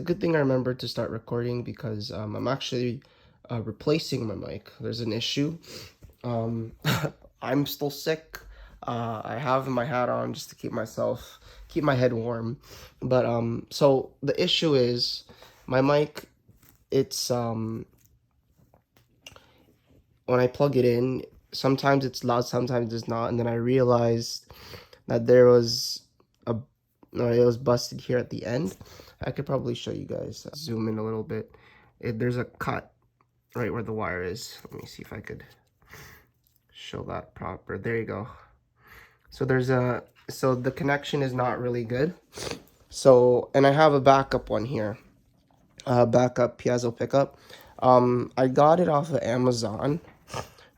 good thing I remembered to start recording because I'm actually replacing my mic. There's an issue. Um, I'm still sick. I have my hat on just to keep my head warm. But so the issue is my mic. It's when I plug it in, sometimes it's loud, sometimes it's not, and then I realized that there was a no, it was busted here at the end. I could probably show you guys. Zoom in a little bit. There's a cut right where the wire is. Let me see if I could show that proper. There you go. So so the connection is not really good. So, and I have a backup one here. Backup piezo pickup. I got it off of Amazon,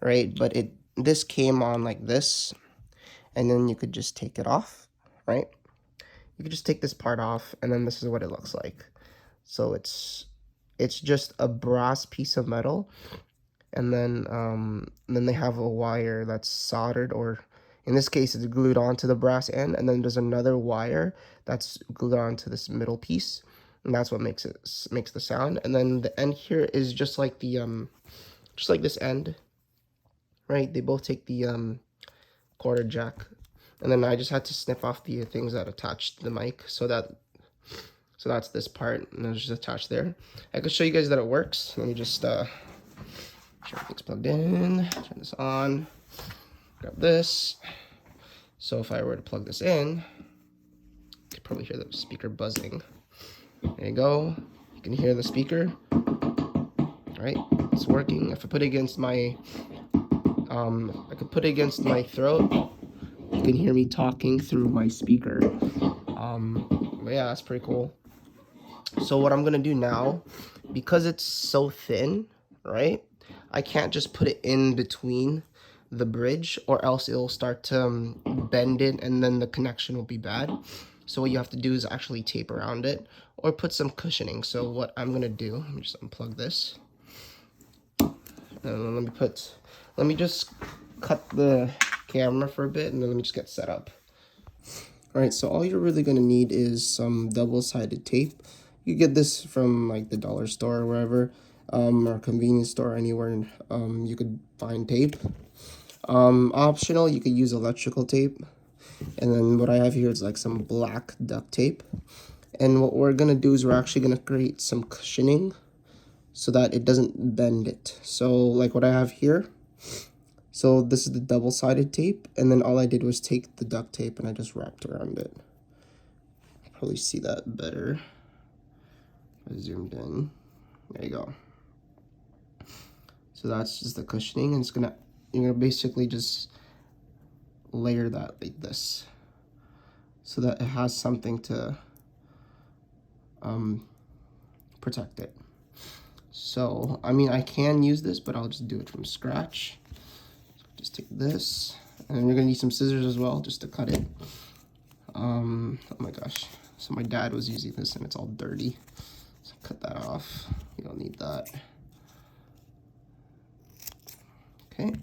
right? But this came on like this, and then you could just take it off, right? You could just take this part off, and then this is what it looks like. So it's just a brass piece of metal, and then they have a wire that's soldered, or in this case it's glued onto the brass end, and then there's another wire that's glued onto this middle piece, and that's what makes the sound. And then the end here is just like just like this end, right? They both take the quarter jack, and then I just had to snip off the things that attached to the mic, so that's this part, and it's just attached there. I could show you guys that it works. Let me just sure everything's plugged in. Turn this on. Grab this. So if I were to plug this in, you could probably hear the speaker buzzing. There you go. You can hear the speaker. All right, it's working. If I put it against my, I could put it against my throat. You can hear me talking through my speaker. But yeah, that's pretty cool. So what I'm gonna do now, because it's so thin, right? I can't just put it in between the bridge, or else it'll start to bend it, and then the connection will be bad. So what you have to do is actually tape around it, or put some cushioning. So what I'm gonna do, let me just unplug this, and let me just cut the camera for a bit, and then let me just get set up. Alright, so all you're really going to need is some double-sided tape. You get this from like the dollar store or wherever, or convenience store, anywhere you could find tape. Optional, you could use electrical tape. And then what I have here is like some black duct tape. And what we're going to do is we're actually going to create some cushioning so that it doesn't bend it. So like what I have here. So this is the double-sided tape, and then all I did was take the duct tape and I just wrapped around it. Probably see that better. I zoomed in. There you go. So that's just the cushioning, and you're gonna basically just layer that like this, so that it has something to protect it. So I mean, I can use this, but I'll just do it from scratch. Just take this, and you're gonna need some scissors as well, just to cut it. Oh my gosh. So my dad was using this and it's all dirty. So cut that off. You don't need that. Okay.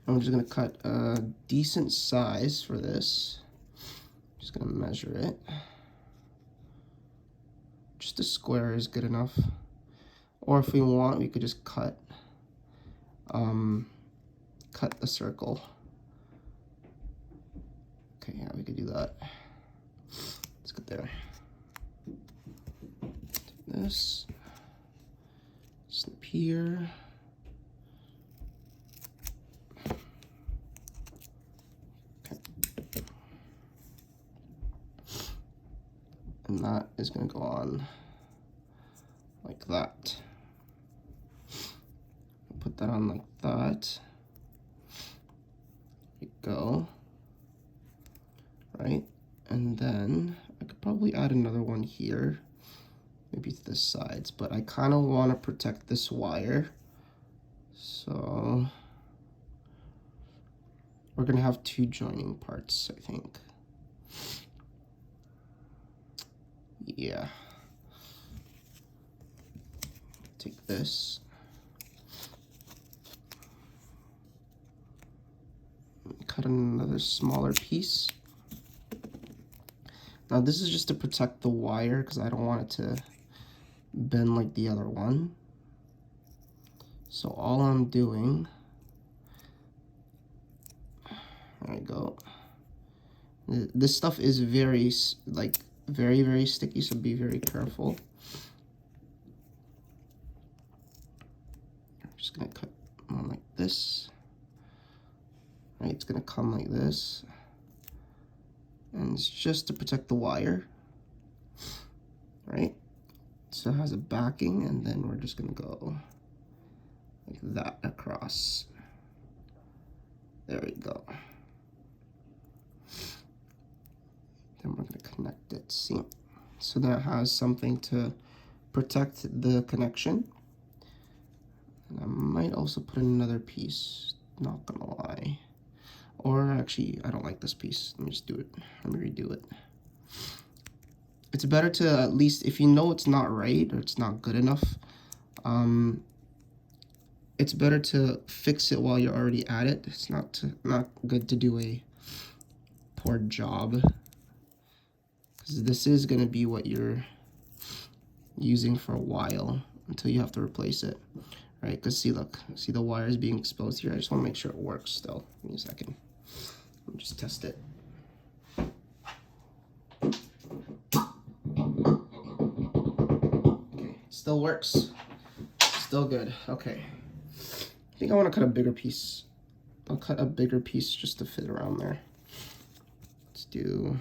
I'm just gonna cut a decent size for this. Just gonna measure it. Just a square is good enough. Or if we want, we could just cut the circle. Okay, yeah, we could do that. Let's get there. Take this, snip here. Okay. And that is gonna go on like that. Put that on like that. There you go. Right, and then I could probably add another one here, maybe to the sides, but I kind of want to protect this wire, so we're gonna have two joining parts, I think. Yeah, take this, cut another smaller piece. Now this is just to protect the wire because I don't want it to bend like the other one. So all I'm doing, there we go. This stuff is very, like, very sticky, so be very careful. I'm just gonna cut one like this. Right, it's gonna come like this. And it's just to protect the wire, right? So it has a backing, and then we're just gonna go like that across. There we go. Then we're gonna connect it, see? So that has something to protect the connection. And I might also put in another piece, not gonna lie. Or actually, I don't like this piece. Let me just do it. Let me redo it. It's better to, at least, if you know it's not right or it's not good enough, it's better to fix it while you're already at it. It's not good to do a poor job, because this is going to be what you're using for a while until you have to replace it, right? Because see, look, see the wires being exposed here. I just want to make sure it works still. Give me a second. Let me just test it. Okay, still works. Still good. Okay. I think I want to cut a bigger piece. I'll cut a bigger piece just to fit around there. Let's do...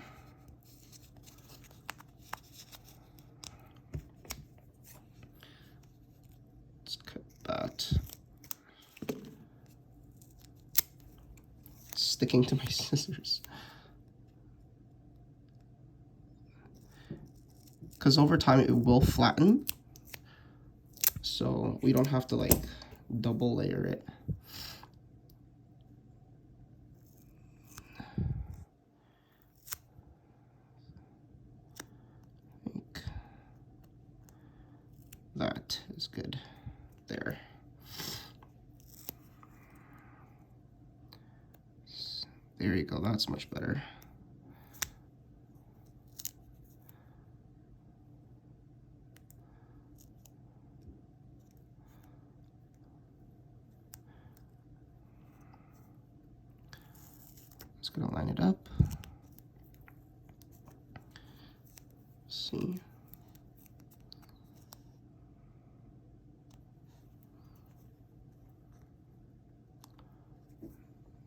Let's cut that. It's sticking to my scissors. Because over time it will flatten. So we don't have to like double layer it. I think that is good. There. There you go, that's much better. Just gonna line it up. See.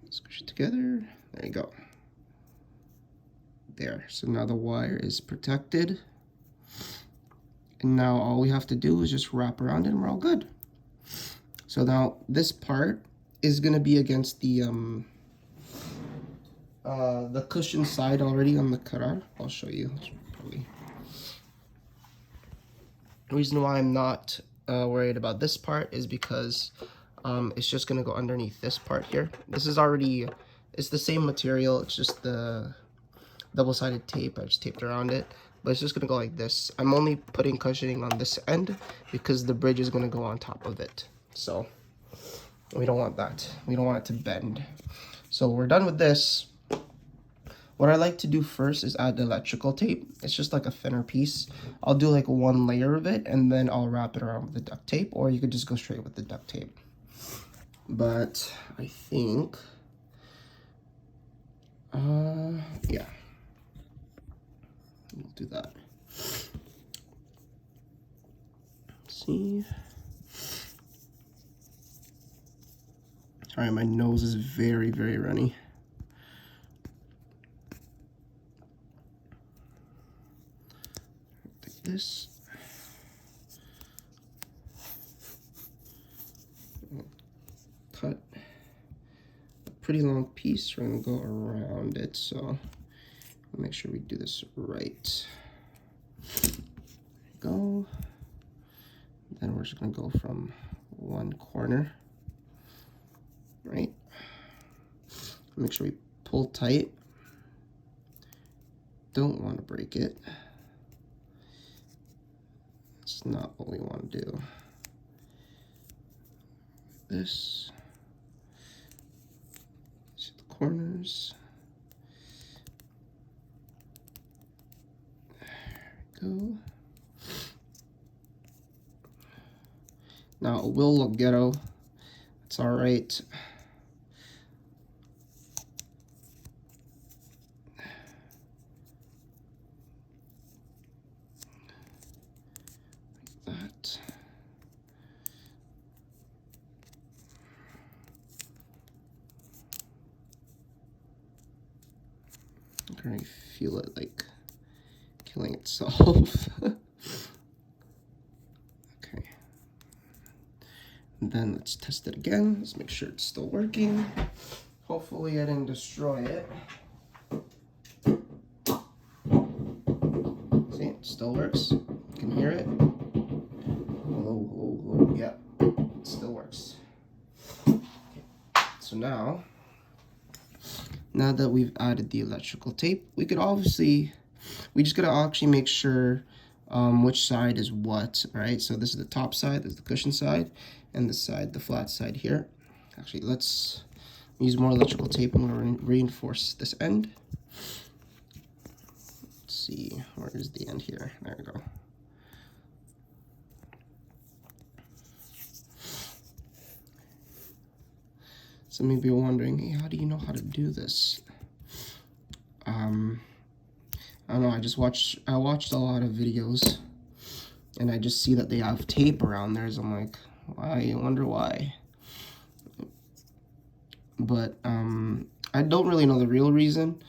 Squish it together. There you go. There. So now the wire is protected. And now all we have to do is just wrap around it and we're all good. So now this part is gonna be against the cushion side already on the krar. I'll show you. Probably. The reason why I'm not worried about this part is because it's just gonna go underneath this part here. This is already, it's the same material, it's just the double-sided tape. I just taped around it, but it's just gonna go like this. I'm only putting cushioning on this end because the bridge is gonna go on top of it. So we don't want that. We don't want it to bend. So we're done with this. What I like to do first is add the electrical tape. It's just like a thinner piece. I'll do like one layer of it and then I'll wrap it around with the duct tape, or you could just go straight with the duct tape. But I think, yeah, we'll do that. Let's see. Sorry, my nose is very runny. Like this. Cut a pretty long piece. We're gonna go around it, so make sure we do this right. There you go. Then we're just gonna go from one corner, right? Make sure we pull tight. Don't want to break it. It's not what we want to do. This. See the corners. Go. Now it will look ghetto. It's all right. Like that. I can already feel it like killing itself. Okay. And then let's test it again. Let's make sure it's still working. Hopefully I didn't destroy it. See, it still works. You can hear it. Hello, hello, hello. Yeah, it still works. Okay. So now that we've added the electrical tape, we just gotta actually make sure which side is what, right? So this is the top side, this is the cushion side, and this side, the flat side here. Actually, let's use more electrical tape. I'm gonna reinforce this end. Let's see, where is the end here? There we go. So maybe you're wondering, hey, how do you know how to do this? I don't know, I watched a lot of videos and I just see that they have tape around there, so I'm like, why? I wonder why. But I don't really know the real reason.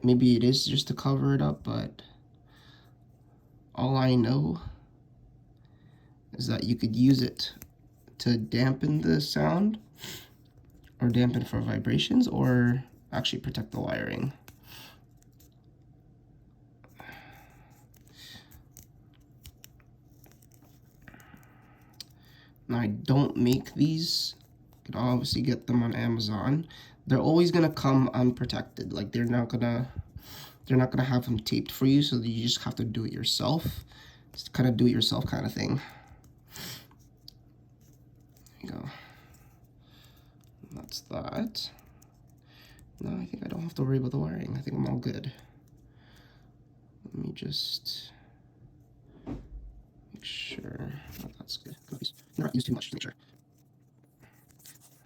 Maybe it is just to cover it up, but all I know is that you could use it to dampen the sound, or dampen for vibrations, or actually protect the wiring. Now, I don't make these. You can obviously get them on Amazon. They're always gonna come unprotected. Like they're not gonna have them taped for you, so you just have to do it yourself. It's kind of do it yourself kind of thing. There you go. And that's that. No, I think I don't have to worry about the wiring. I think I'm all good. Let me just make sure. Oh, that's good. Not use too much to make sure.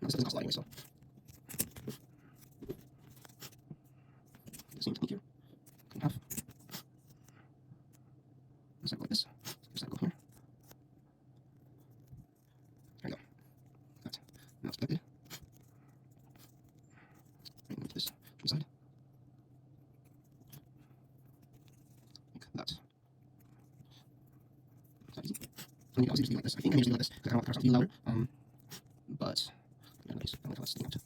No, this doesn't cost a lot anyway, so. The same technique here. Cut in half. This side go like this. This side go here. There you go. That. Now it's connected. Right, move this to the side. Like that. Is that easy? I mean, obviously, just do like this. I think I usually do like this because I don't want the car sound to be louder. But yeah, nice. I like how that's sticking out.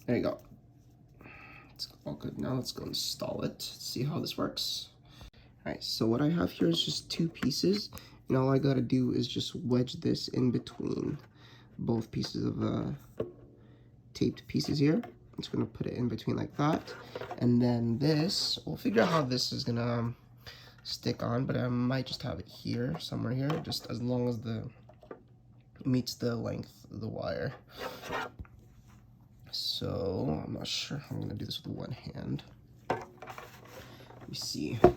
There you go. It's all good now. Let's go install it. See how this works. Alright, so what I have here is just two pieces, and all I gotta do is just wedge this in between both pieces of taped pieces here. I'm just gonna put it in between like that, and then this, we'll figure out how this is gonna stick on, but I might just have it here, somewhere here, just as long as it meets the length of the wire. So I'm not sure how I'm gonna do this with one hand. Let me see. I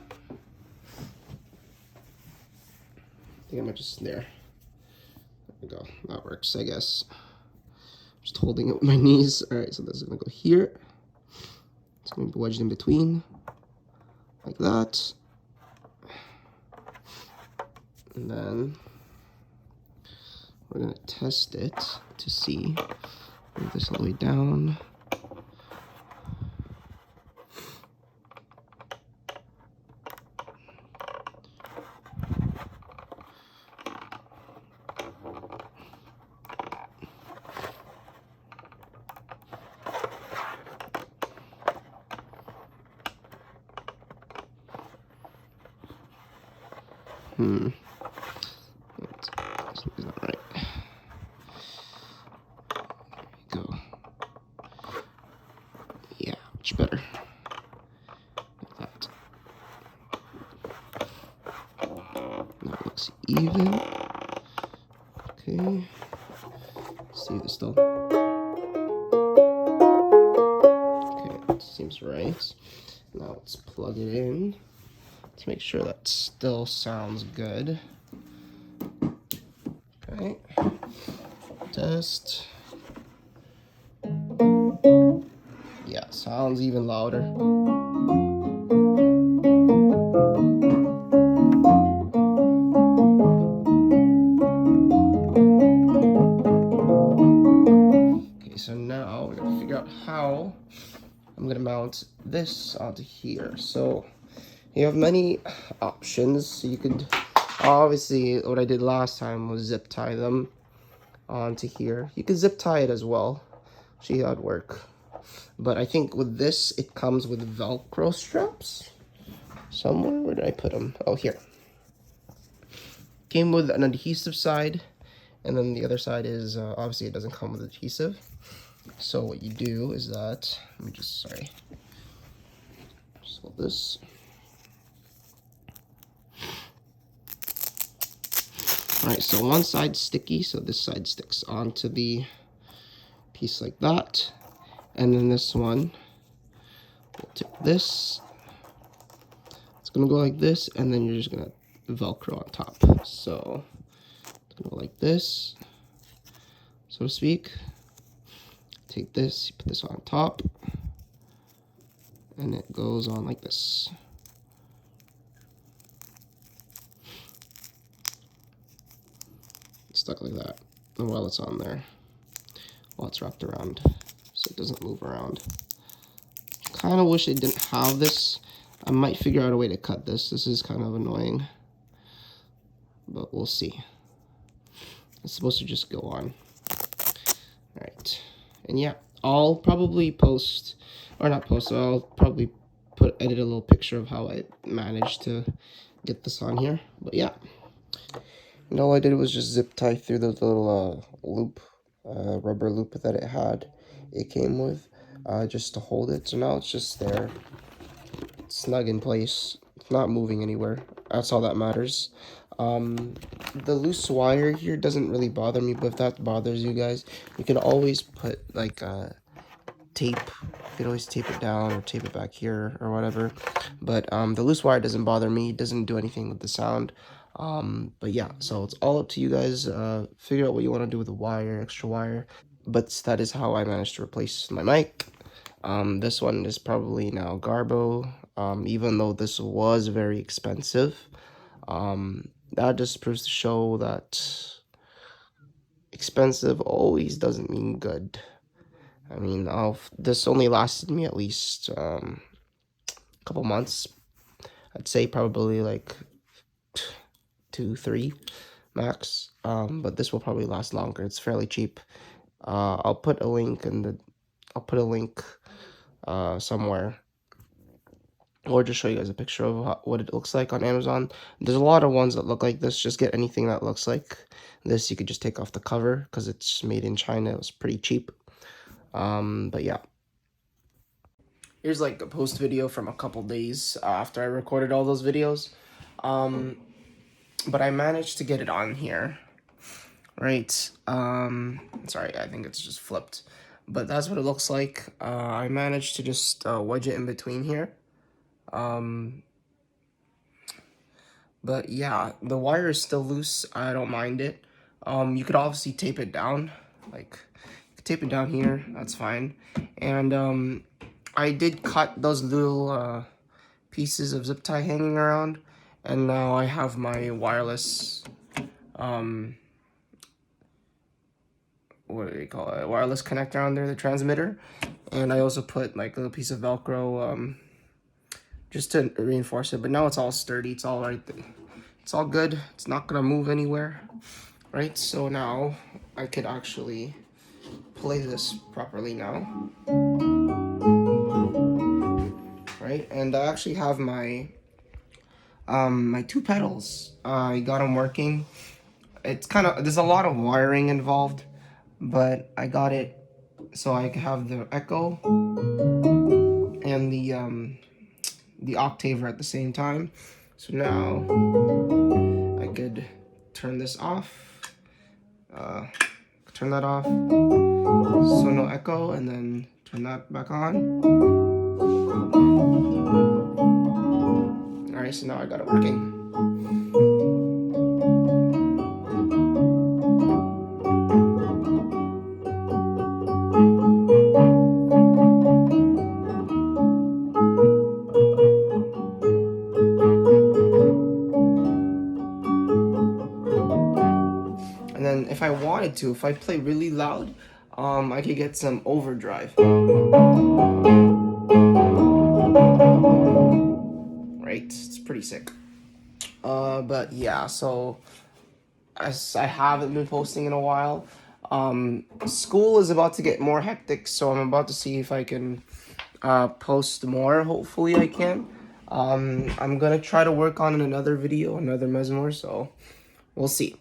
think I might just, there we go, that works, I guess. Just holding it with my knees. All right, so this is gonna go here. It's gonna be wedged in between, like that. And then we're gonna test it to see. Move this all the way down. Something's not right. There we go. Yeah, much better. Like that. Now it looks even. Okay. See this still. Okay, that seems right. Now let's plug it in to make sure that still sounds good. Okay. Test. Yeah, sounds even louder. Okay, so now we're gonna figure out how I'm gonna mount this onto here. So you have many options. So you could, obviously what I did last time was zip tie them onto here. You could zip tie it as well. See how it'd work. But I think with this, it comes with velcro straps somewhere. Where did I put them? Oh, here. Came with an adhesive side, and then the other side is obviously it doesn't come with adhesive. So what you do is that, let me just, sorry, just hold this. All right, so one side's sticky, so this side sticks onto the piece like that. And then this one, we'll take this, it's gonna go like this, and then you're just gonna Velcro on top. So it's gonna go like this, so to speak. Take this, you put this on top, and it goes on like this. It's stuck like that. And while it's on there, while it's wrapped around, so it doesn't move around. Kind of wish I didn't have this. I might figure out a way to cut this. This is kind of annoying, but we'll see. It's supposed to just go on. All right, and yeah, I'll probably post, or not post, so I'll probably edit a little picture of how I managed to get this on here. But yeah, and all I did was just zip tie through the little loop, rubber loop that it came with, just to hold it. So now it's just there, snug in place. It's not moving anywhere. That's all that matters. The loose wire here doesn't really bother me, but if that bothers you guys, you can always put like tape. You can always tape it down or tape it back here or whatever. But the loose wire doesn't bother me. It doesn't do anything with the sound. But yeah, so it's all up to you guys. Figure out what you want to do with the wire, extra wire. But that is how I managed to replace my mic. This one is probably now Garbo, even though this was very expensive. That just proves to show that expensive always doesn't mean good. I mean, this only lasted me at least a couple months. I'd say probably like 2, 3 max. But this will probably last longer. It's fairly cheap. I'll put a link somewhere, or just show you guys a picture of what it looks like on Amazon. There's a lot of ones that look like this. Just get anything that looks like this. You could just take off the cover because it's made in China. It was pretty cheap. But yeah. Here's like a post video from a couple days after I recorded all those videos. But I managed to get it on here. Right. Sorry, I think it's just flipped. But that's what it looks like. I managed to just wedge it in between here. But yeah, the wire is still loose. I don't mind it. You could obviously tape it down. Like, tape it down here. That's fine. And I did cut those little pieces of zip tie hanging around. And now I have my wireless, what do they call it? Wireless connector on there, the transmitter. And I also put like a little piece of Velcro, just to reinforce it. But now it's all sturdy. It's all right there. It's all good. It's not gonna move anywhere, right? So now I could actually play this properly now, right? And I actually have my My two pedals. I got them working. It's kind of, there's a lot of wiring involved, but I got it so I can have the echo and the octaver at the same time. So now I could turn this off, turn that off, so no echo, and then turn that back on. Alright, so now I got it working. And then if I wanted to, if I play really loud, I could get some overdrive. Right? It's pretty sick. But yeah, so as I haven't been posting in a while. School is about to get more hectic, so I'm about to see if I can post more. Hopefully I can. I'm gonna try to work on another video, another mezmure, so we'll see.